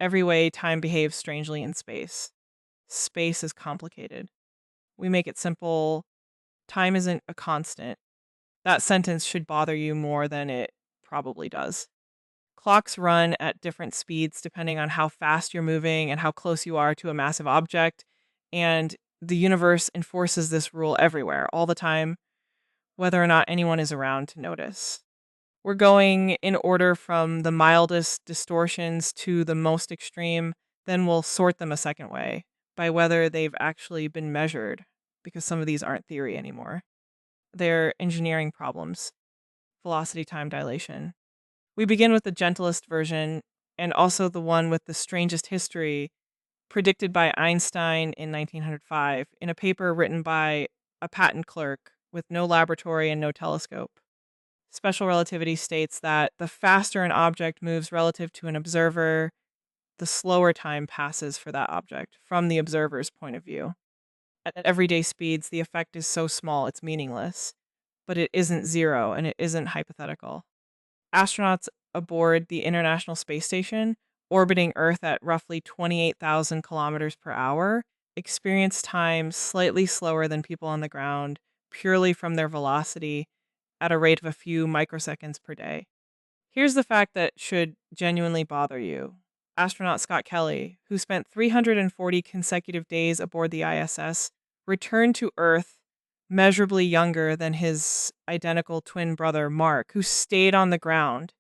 every way time behaves strangely in space. Space is complicated. We make it simple. Time isn't a constant. That sentence should bother you more than it probably does. Clocks run at different speeds depending on how fast you're moving and how close you are to a massive object, and the universe enforces this rule everywhere, all the time, whether or not anyone is around to notice. We're going in order from the mildest distortions to the most extreme, then we'll sort them a second way by whether they've actually been measured, because some of these aren't theory anymore. They're engineering problems. Velocity time dilation. We begin with the gentlest version, and also the one with the strangest history, predicted by Einstein in 1905 in a paper written by a patent clerk with no laboratory and no telescope. Special relativity states that the faster an object moves relative to an observer, the slower time passes for that object from the observer's point of view. At everyday speeds, the effect is so small it's meaningless, but it isn't zero and it isn't hypothetical. Astronauts aboard the International Space Station, orbiting Earth at roughly 28,000 kilometers per hour, experience time slightly slower than people on the ground, purely from their velocity, at a rate of a few microseconds per day. Here's the fact that should genuinely bother you. Astronaut Scott Kelly, who spent 340 consecutive days aboard the ISS, returned to Earth measurably younger than his identical twin brother Mark, who stayed on the ground.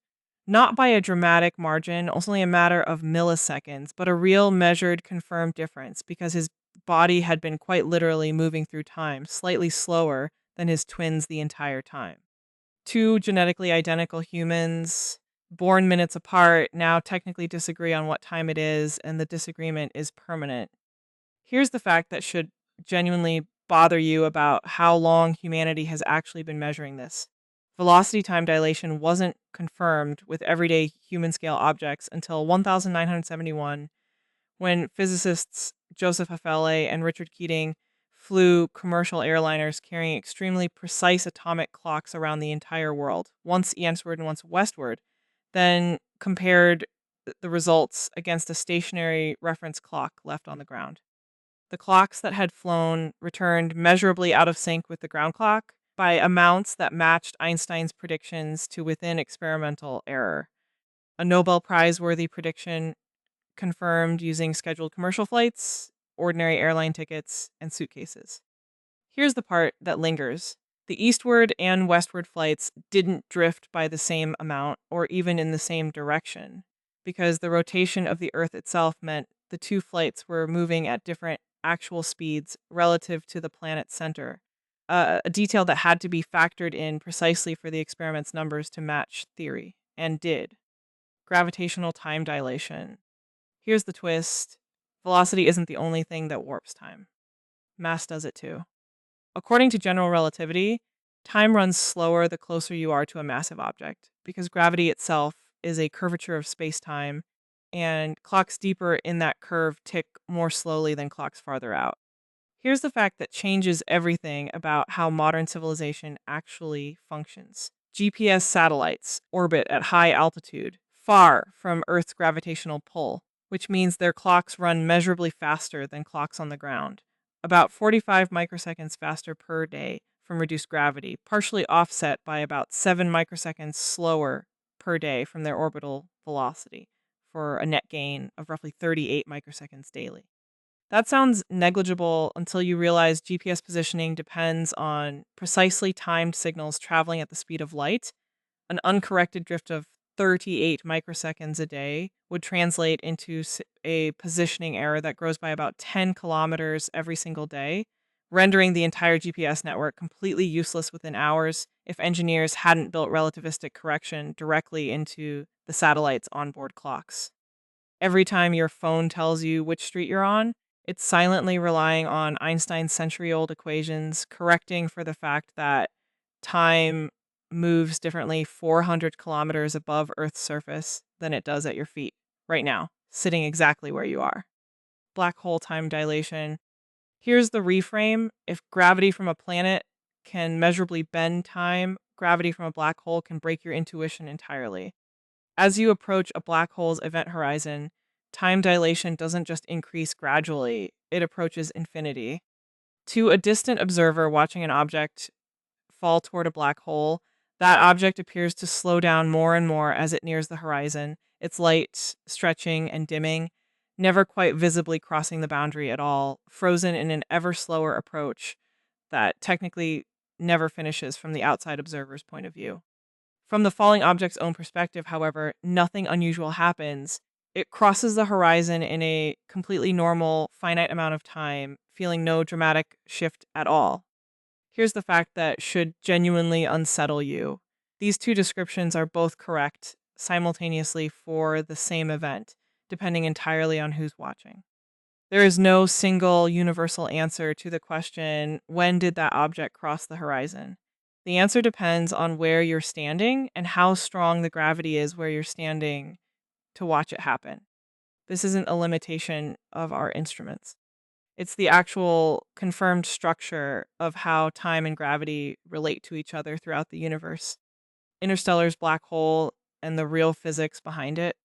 Not by a dramatic margin, only a matter of milliseconds, but a real measured, confirmed difference because his body had been quite literally moving through time, slightly slower than his twins the entire time. Two genetically identical humans, born minutes apart, now technically disagree on what time it is, and the disagreement is permanent. Here's the fact that should genuinely bother you about how long humanity has actually been measuring this. Velocity time dilation wasn't confirmed with everyday human scale objects until 1971, when physicists Joseph Hafele and Richard Keating flew commercial airliners carrying extremely precise atomic clocks around the entire world, once eastward and once westward, then compared the results against a stationary reference clock left on the ground. The clocks that had flown returned measurably out of sync with the ground clock by amounts that matched Einstein's predictions to within experimental error. A Nobel Prize worthy prediction confirmed using scheduled commercial flights, ordinary airline tickets, and suitcases. Here's the part that lingers. The eastward and westward flights didn't drift by the same amount or even in the same direction, because the rotation of the Earth itself meant the two flights were moving at different actual speeds relative to the planet's center, a detail that had to be factored in precisely for the experiment's numbers to match theory, and did. Gravitational time dilation. Here's the twist. Velocity isn't the only thing that warps time. Mass does it too. According to general relativity, time runs slower the closer you are to a massive object, because gravity itself is a curvature of space-time, and clocks deeper in that curve tick more slowly than clocks farther out. Here's the fact that changes everything about how modern civilization actually functions. GPS satellites orbit at high altitude, far from Earth's gravitational pull, which means their clocks run measurably faster than clocks on the ground, about 45 microseconds faster per day from reduced gravity, partially offset by about 7 microseconds slower per day from their orbital velocity, for a net gain of roughly 38 microseconds daily. That sounds negligible until you realize GPS positioning depends on precisely timed signals traveling at the speed of light. An uncorrected drift of 38 microseconds a day would translate into a positioning error that grows by about 10 kilometers every single day, rendering the entire GPS network completely useless within hours if engineers hadn't built relativistic correction directly into the satellite's onboard clocks. Every time your phone tells you which street you're on, it's silently relying on Einstein's century-old equations, correcting for the fact that time moves differently 400 kilometers above Earth's surface than it does at your feet right now, sitting exactly where you are. Black hole time dilation. Here's the reframe. If gravity from a planet can measurably bend time, gravity from a black hole can break your intuition entirely. As you approach a black hole's event horizon, Time dilation doesn't just increase gradually, it approaches infinity. To a distant observer watching an object fall toward a black hole, that object appears to slow down more and more as it nears the horizon, its light stretching and dimming, never quite visibly crossing the boundary at all, frozen in an ever slower approach that technically never finishes from the outside observer's point of view. From the falling object's own perspective, however, nothing unusual happens. It crosses the horizon in a completely normal, finite amount of time, feeling no dramatic shift at all. Here's the fact that should genuinely unsettle you. These two descriptions are both correct simultaneously for the same event, depending entirely on who's watching. There is no single universal answer to the question, when did that object cross the horizon? The answer depends on where you're standing and how strong the gravity is where you're standing to watch it happen. This isn't a limitation of our instruments. It's the actual confirmed structure of how time and gravity relate to each other throughout the universe. Interstellar's black hole and the real physics behind it.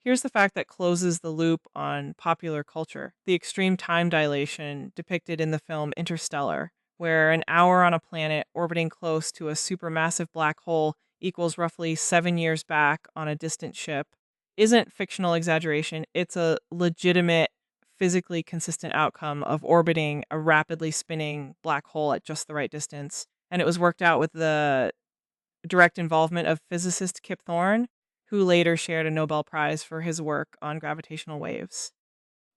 Here's the fact that closes the loop on popular culture: the extreme time dilation depicted in the film Interstellar, where an hour on a planet orbiting close to a supermassive black hole equals roughly 7 years back on a distant ship, isn't fictional exaggeration. It's a legitimate, physically consistent outcome of orbiting a rapidly spinning black hole at just the right distance. And it was worked out with the direct involvement of physicist Kip Thorne, who later shared a Nobel Prize for his work on gravitational waves.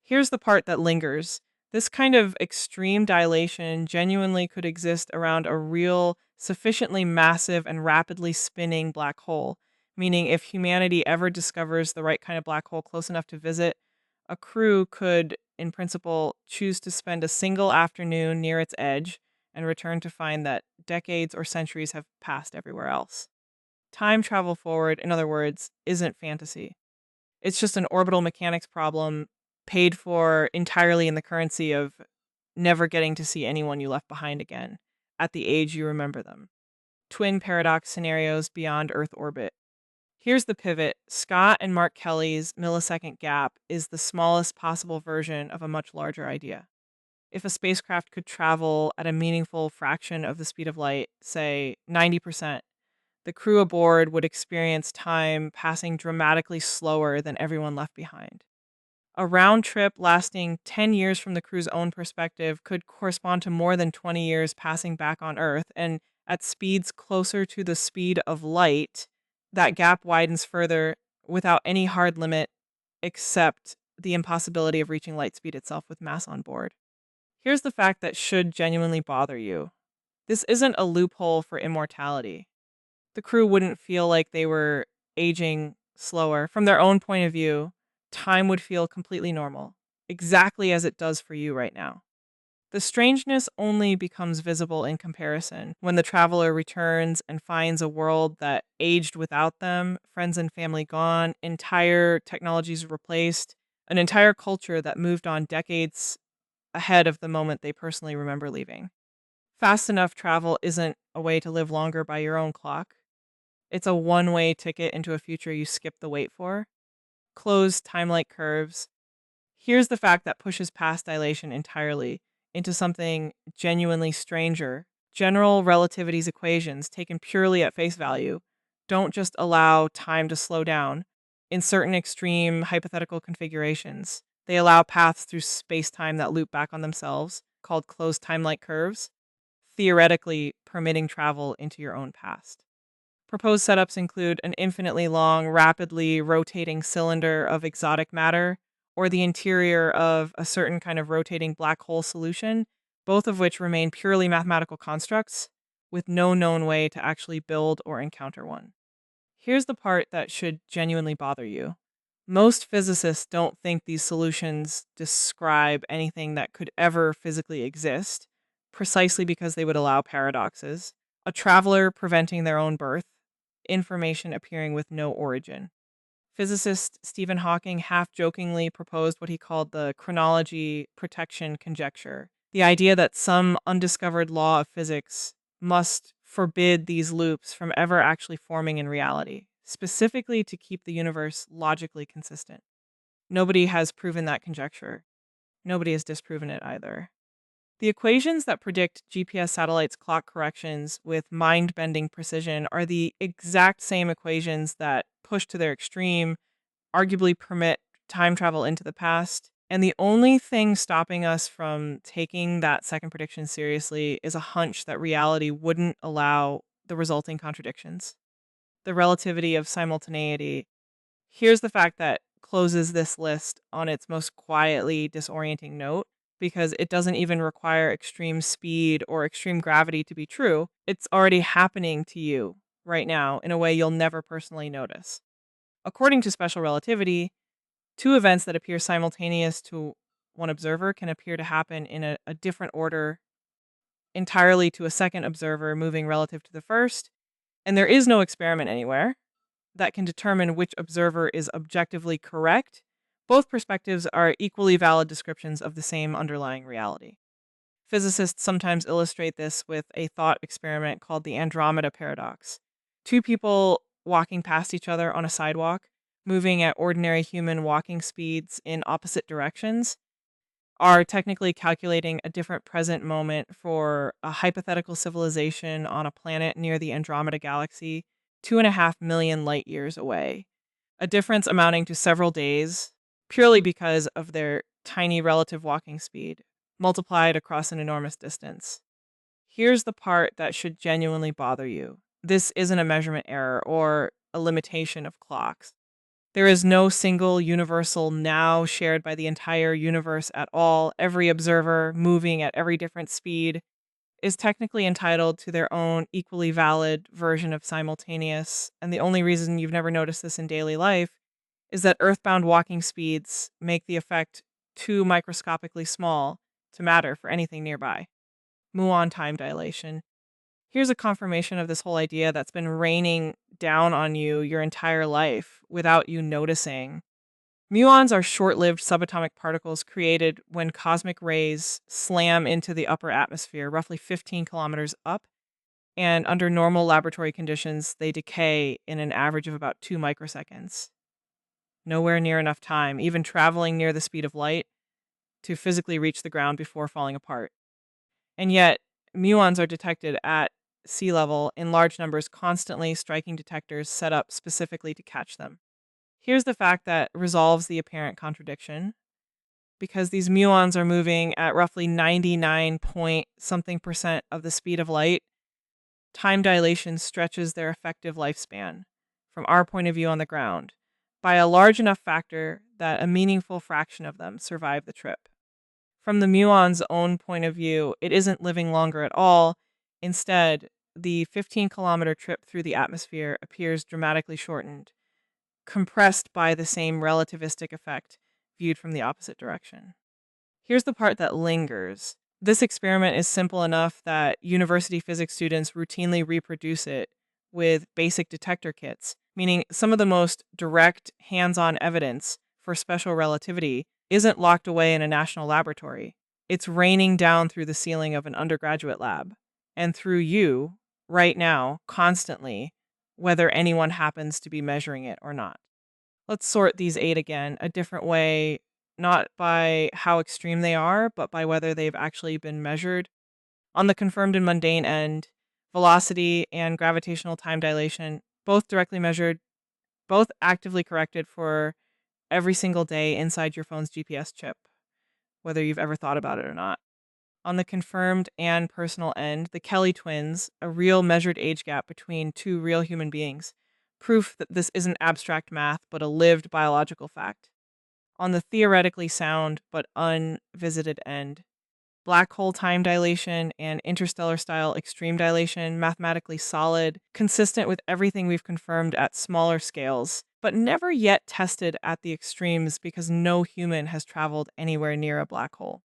Here's the part that lingers. This kind of extreme dilation genuinely could exist around a real, sufficiently massive and rapidly spinning black hole, meaning if humanity ever discovers the right kind of black hole close enough to visit, a crew could, in principle, choose to spend a single afternoon near its edge and return to find that decades or centuries have passed everywhere else. Time travel forward, in other words, isn't fantasy. It's just an orbital mechanics problem paid for entirely in the currency of never getting to see anyone you left behind again at the age you remember them. Twin paradox scenarios beyond Earth orbit. Here's the pivot. Scott and Mark Kelly's millisecond gap is the smallest possible version of a much larger idea. If a spacecraft could travel at a meaningful fraction of the speed of light, say 90%, the crew aboard would experience time passing dramatically slower than everyone left behind. A round trip lasting 10 years from the crew's own perspective could correspond to more than 20 years passing back on Earth, and at speeds closer to the speed of light, that gap widens further without any hard limit except the impossibility of reaching light speed itself with mass on board. Here's the fact that should genuinely bother you. This isn't a loophole for immortality. The crew wouldn't feel like they were aging slower. From their own point of view, time would feel completely normal, exactly as it does for you right now. The strangeness only becomes visible in comparison when the traveler returns and finds a world that aged without them, friends and family gone, entire technologies replaced, an entire culture that moved on decades ahead of the moment they personally remember leaving. Fast enough travel isn't a way to live longer by your own clock. It's a one-way ticket into a future you skip the wait for. Closed Timelike curves. Here's the fact that pushes past dilation entirely into something genuinely stranger. General relativity's equations, taken purely at face value, don't just allow time to slow down. In certain extreme hypothetical configurations, they allow paths through space-time that loop back on themselves, called closed Timelike curves, theoretically permitting travel into your own past. Proposed setups include an infinitely long, rapidly rotating cylinder of exotic matter, or the interior of a certain kind of rotating black hole solution, both of which remain purely mathematical constructs, with no known way to actually build or encounter one. Here's the part that should genuinely bother you. Most physicists don't think these solutions describe anything that could ever physically exist, precisely because they would allow paradoxes. A traveler preventing their own birth, information appearing with no origin. Physicist Stephen Hawking half-jokingly proposed what he called the chronology protection conjecture, the idea that some undiscovered law of physics must forbid these loops from ever actually forming in reality, specifically to keep the universe logically consistent. Nobody has proven that conjecture. Nobody has disproven it either. The equations that predict GPS satellites' clock corrections with mind bending precision are the exact same equations that, pushed to their extreme, arguably permit time travel into the past. And the only thing stopping us from taking that second prediction seriously is a hunch that reality wouldn't allow the resulting contradictions. The relativity of simultaneity. Here's the fact that closes this list on its most quietly disorienting note, because it doesn't even require extreme speed or extreme gravity to be true. It's already happening to you right now in a way you'll never personally notice. According to special relativity, two events that appear simultaneous to one observer can appear to happen in a different order entirely to a second observer moving relative to the first, and there is no experiment anywhere that can determine which observer is objectively correct. Both perspectives are equally valid descriptions of the same underlying reality. Physicists sometimes illustrate this with a thought experiment called the Andromeda paradox. Two people walking past each other on a sidewalk, moving at ordinary human walking speeds in opposite directions, are technically calculating a different present moment for a hypothetical civilization on a planet near the Andromeda galaxy, 2.5 million light years away, a difference amounting to several days, purely because of their tiny relative walking speed, multiplied across an enormous distance. Here's the part that should genuinely bother you. This isn't a measurement error or a limitation of clocks. There is no single universal now shared by the entire universe at all. Every observer moving at every different speed is technically entitled to their own equally valid version of simultaneous. And the only reason you've never noticed this in daily life is that earthbound walking speeds make the effect too microscopically small to matter for anything nearby. Muon time dilation. Here's a confirmation of this whole idea that's been raining down on you your entire life without you noticing. Muons are short lived subatomic particles created when cosmic rays slam into the upper atmosphere, roughly 15 kilometers up, and under normal laboratory conditions, they decay in an average of about 2 microseconds. Nowhere near enough time, even traveling near the speed of light, to physically reach the ground before falling apart. And yet, muons are detected at sea level in large numbers, constantly striking detectors set up specifically to catch them. Here's the fact that resolves the apparent contradiction. Because these muons are moving at roughly 99 point something percent of the speed of light, time dilation stretches their effective lifespan, from our point of view on the ground, by a large enough factor that a meaningful fraction of them survive the trip. From the muon's own point of view, it isn't living longer at all. Instead, the 15-kilometer trip through the atmosphere appears dramatically shortened, compressed by the same relativistic effect viewed from the opposite direction. Here's the part that lingers. This experiment is simple enough that university physics students routinely reproduce it with basic detector kits, meaning some of the most direct, hands-on evidence for special relativity isn't locked away in a national laboratory. It's raining down through the ceiling of an undergraduate lab, and through you, right now, constantly, whether anyone happens to be measuring it or not. Let's sort these 8 again a different way, not by how extreme they are, but by whether they've actually been measured. On the confirmed and mundane end, velocity and gravitational time dilation, both directly measured, both actively corrected for every single day inside your phone's GPS chip, whether you've ever thought about it or not. On the confirmed and personal end, the Kelly twins, a real measured age gap between two real human beings, proof that this isn't abstract math but a lived biological fact. On the theoretically sound but unvisited end, black hole time dilation and interstellar style extreme dilation, mathematically solid, consistent with everything we've confirmed at smaller scales, but never yet tested at the extremes because no human has traveled anywhere near a black hole.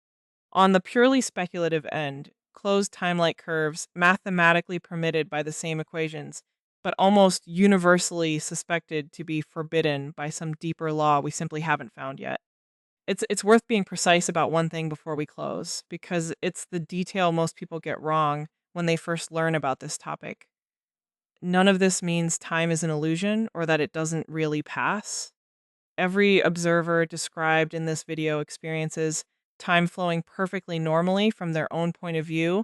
On the purely speculative end, closed timelike curves mathematically permitted by the same equations, but almost universally suspected to be forbidden by some deeper law we simply haven't found yet. It's worth being precise about one thing before we close, because it's the detail most people get wrong when they first learn about this topic. None of this means time is an illusion or that it doesn't really pass. Every observer described in this video experiences time flowing perfectly normally from their own point of view.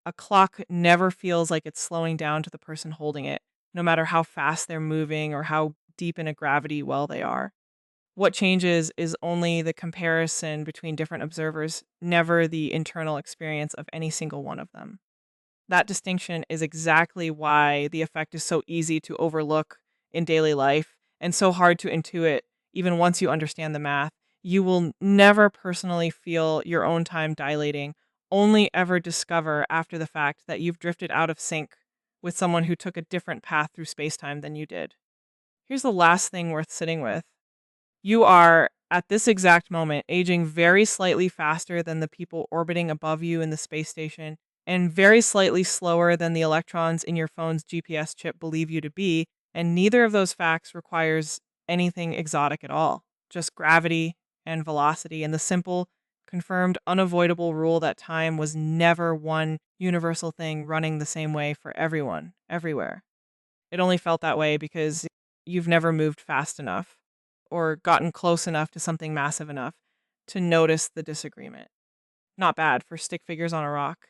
A clock never feels like it's slowing down to the person holding it, no matter how fast they're moving or how deep in a gravity well they are. What changes is only the comparison between different observers, never the internal experience of any single one of them. That distinction is exactly why the effect is so easy to overlook in daily life and so hard to intuit even once you understand the math. You will never personally feel your own time dilating, only ever discover after the fact that you've drifted out of sync with someone who took a different path through spacetime than you did. Here's the last thing worth sitting with. You are, at this exact moment, aging very slightly faster than the people orbiting above you in the space station, and very slightly slower than the electrons in your phone's GPS chip believe you to be, and neither of those facts requires anything exotic at all. Just gravity and velocity, and the simple, confirmed, unavoidable rule that time was never one universal thing running the same way for everyone, everywhere. It only felt that way because you've never moved fast enough or gotten close enough to something massive enough to notice the disagreement. Not bad for stick figures on a rock.